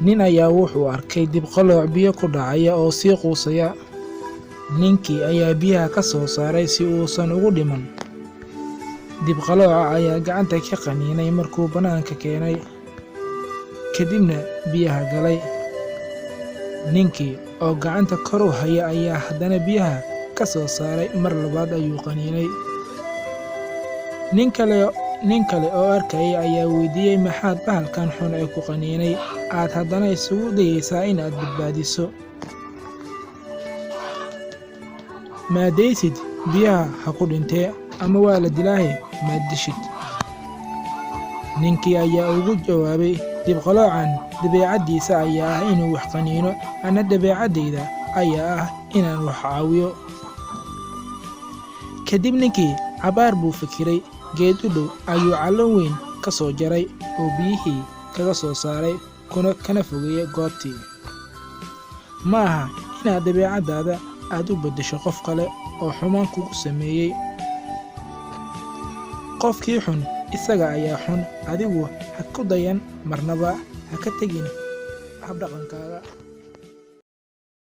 nin ayaa wuxuu arkay dibqalooc biyo ku dhacaya oo sii quusaya. ninkii ayaa biyaha ka soo saaray si uusan ugu dhiman. dibqalooca ayaa gacanta ka qaniinay markuu bannaanka keenay, kadibna biyaha galay. ninkii oo gacanta kor u haya ayaa haddana biyaha ka soo saaray, mar labaad ayuu qaniinay. nin kale oo arkayay ayaa weydiiyey, maxaad bahalkan xun ee ku qaniinay aad haddana isugu dayaysaa inaad badbaadiso? maadaysid biyaha ha ku dhintee ama waa la dilaahe maad dishid. ninkii ayaa ugu jawaabay, dibqaloocan dabeecaddiisa ayaa ah inuu wax qaniino, ana dabeecaddayda ayaa ah inaan wax caawiyo. kadib ninkii cabaar buu fikiray. geed u dhow ayuu callan weyn ka soo jaray oo biyihii kaga soo saaray kana fogeeyay goobtii. ma aha inaad dabeecaddaada aad u beddesho qof kale oo xumaan kugu sameeyey. qofkii xun isaga ayaa xun, adigu ha ku dayan marnaba, ha ka tegin habdhaqankaaga.